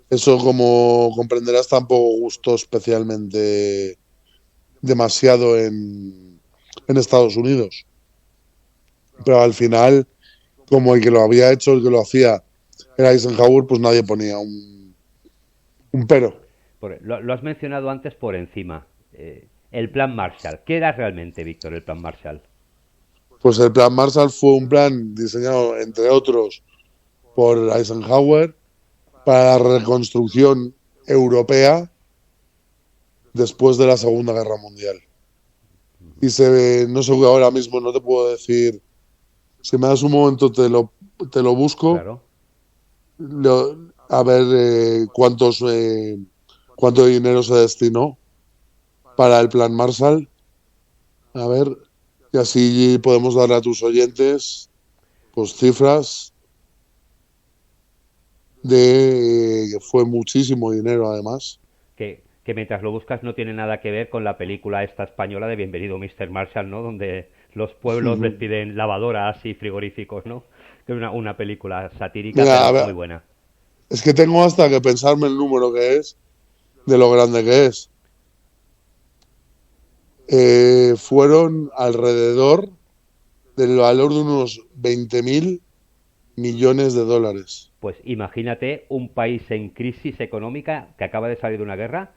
Eso, como comprenderás, tampoco gustó especialmente demasiado en Estados Unidos. Pero al final, como el que lo había hecho, el que lo hacía, era Eisenhower, pues nadie ponía un pero. Lo has mencionado antes por encima. El plan Marshall. ¿Qué era realmente, Víctor, el plan Marshall? Pues el plan Marshall fue un plan diseñado, entre otros, por Eisenhower para la reconstrucción europea después de la Segunda Guerra Mundial. Y no sé, ahora mismo no te puedo decir, si me das un momento te lo busco, Claro. a ver cuánto dinero se destinó para el plan Marshall. A ver, y así podemos darle a tus oyentes pues cifras de que fue muchísimo dinero además. Que mientras lo buscas no tiene nada que ver con la película esta española de Bienvenido Mr. Marshall, ¿no? Donde los pueblos les piden lavadoras y frigoríficos, ¿no? Que es una película satírica, Mira, a pero ver, muy buena. es que tengo hasta que pensarme el número que es, de lo grande que es. Fueron alrededor del valor de unos 20.000 millones de dólares. Pues imagínate un país en crisis económica que acaba de salir de una guerra,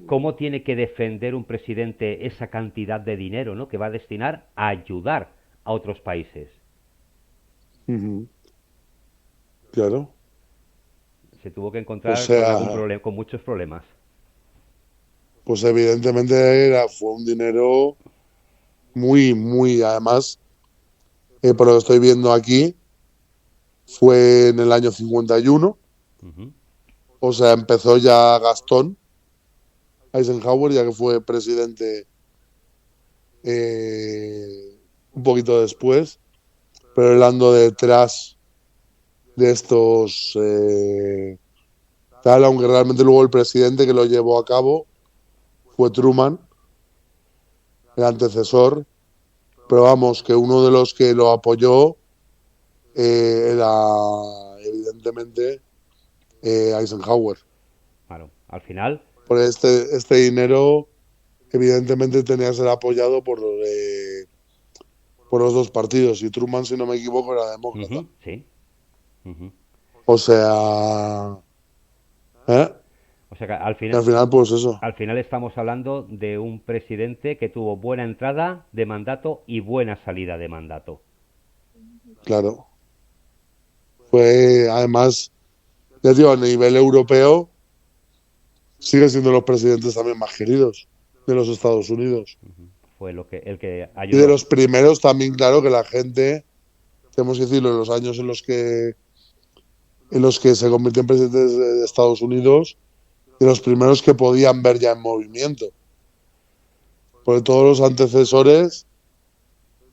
¿cómo tiene que defender un presidente esa cantidad de dinero, ¿no? Que va a destinar a ayudar a otros países? Ujú. Claro. Se tuvo que O encontrar con algún sea, problema, con muchos problemas. pues evidentemente fue un dinero muy, muy, además, por lo que estoy viendo aquí, fue en el año 51, Ujú. o sea, empezó ya Gastón Eisenhower, ya que fue presidente un poquito después, pero él ando detrás de estos tal, aunque realmente luego el presidente que lo llevó a cabo fue Truman, el antecesor, pero vamos, que uno de los que lo apoyó era evidentemente Eisenhower. Claro, al final, Por este dinero evidentemente tenía que ser apoyado por los dos partidos, y Truman, si no me equivoco, era demócrata. sí. Ujú. O sea, ¿eh? O sea que Y al final, pues eso, al final estamos hablando de un presidente que tuvo buena entrada de mandato y buena salida de mandato. claro. Fue, además, ya digo, a nivel europeo, sigue siendo los presidentes también más queridos de los Estados Unidos. Fue el que Y de ayudó. los primeros también, claro, que la gente, tenemos que decirlo, en los años en los que se convirtió en presidente de Estados Unidos, de los primeros que podían ver ya en movimiento. Porque todos los antecesores,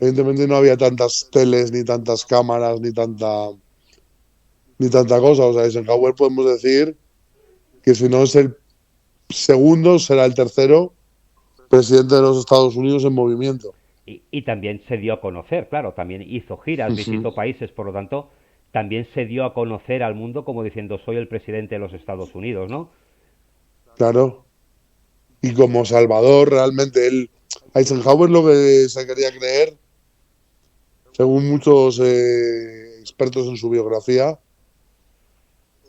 evidentemente no había tantas teles, ni tantas cámaras, ni tanta cosa. O sea, Eisenhower podemos decir que si no es el segundo, será el tercero presidente de los Estados Unidos en movimiento. Y también se dio a conocer, claro, también hizo giras, visitó países, por lo tanto, también se dio a conocer al mundo como diciendo soy el presidente de los Estados Unidos, ¿no? Claro. Y como Salvador, realmente Eisenhower lo que se quería creer, según muchos expertos en su biografía,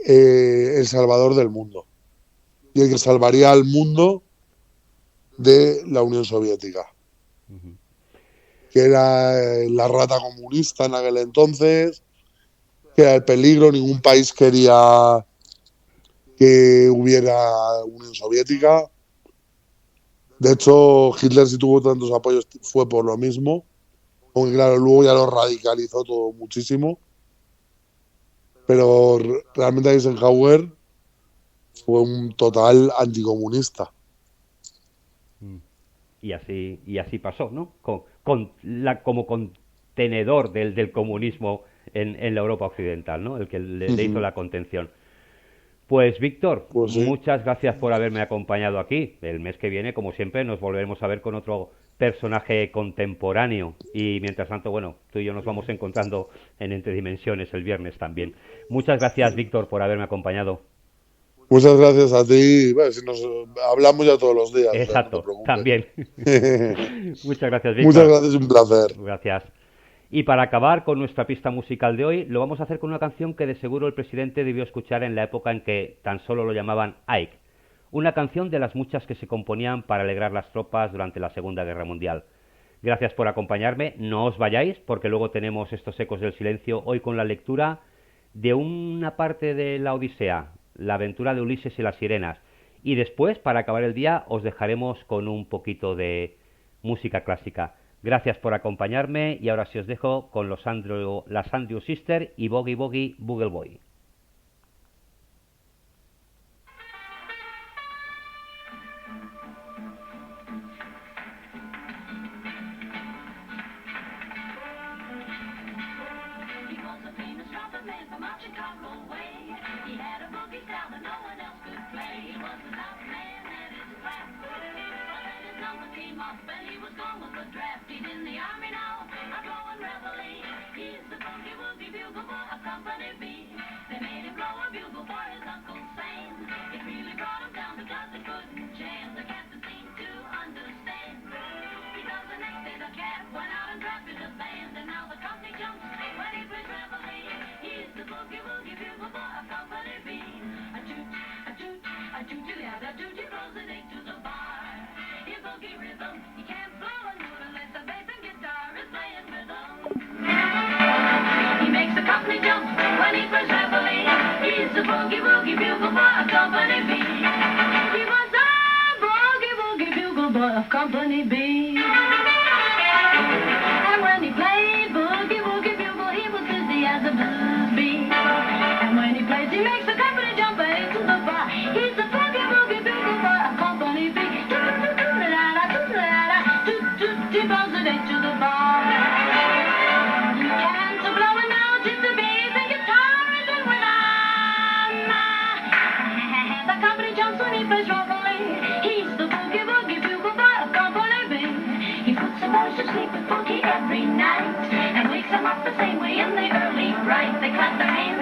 el salvador del mundo. Y el que salvaría al mundo de la Unión Soviética, que era la rata comunista en aquel entonces, que era el peligro, ningún país quería que hubiera Unión Soviética. De hecho, Hitler, si tuvo tantos apoyos, fue por lo mismo, aunque claro, luego ya lo radicalizó todo muchísimo. Pero realmente Eisenhower fue un total anticomunista. Y así pasó, ¿no? Como contenedor del comunismo en la Europa occidental, ¿no? El que le hizo la contención. Pues Víctor, Pues sí. muchas gracias por haberme acompañado aquí. El mes que viene, como siempre, nos volveremos a ver con otro personaje contemporáneo. Y mientras tanto, bueno, tú y yo nos vamos encontrando en Entre Dimensiones el viernes también. Muchas gracias, Víctor, por haberme acompañado. Muchas gracias a ti. Bueno, si nos hablamos ya todos los días, o sea, no te Exacto, preocupes. también. Muchas gracias, Víctor. Muchas gracias, un placer. Gracias. Y para acabar con nuestra pista musical de hoy, lo vamos a hacer con una canción que de seguro el presidente debió escuchar en la época en que tan solo lo llamaban Ike. Una canción de las muchas que se componían para alegrar las tropas durante la Segunda Guerra Mundial. Gracias por acompañarme, no os vayáis porque luego tenemos estos ecos del silencio hoy con la lectura de una parte de la Odisea, la aventura de Ulises y las sirenas. Y después, para acabar el día, os dejaremos con un poquito de música clásica. Gracias por acompañarme y ahora sí os dejo con las Andrew Sisters y Boogie Boogie Boogle Boy. Company B. And when he played boogie woogie bugle, he was busy as a blues bee. And when he plays, he makes the company jump into the bar. He's the boogie woogie bugle boy of Company B. He blows it into the bar. You can't blow it now, just the bass and guitar and then when the company jumps when he plays rumbling. He's the boogie woogie bugle boy of Company B. He puts the boys to sleep with boogie every night and wakes them up the same way in the early bright. They clap their hands.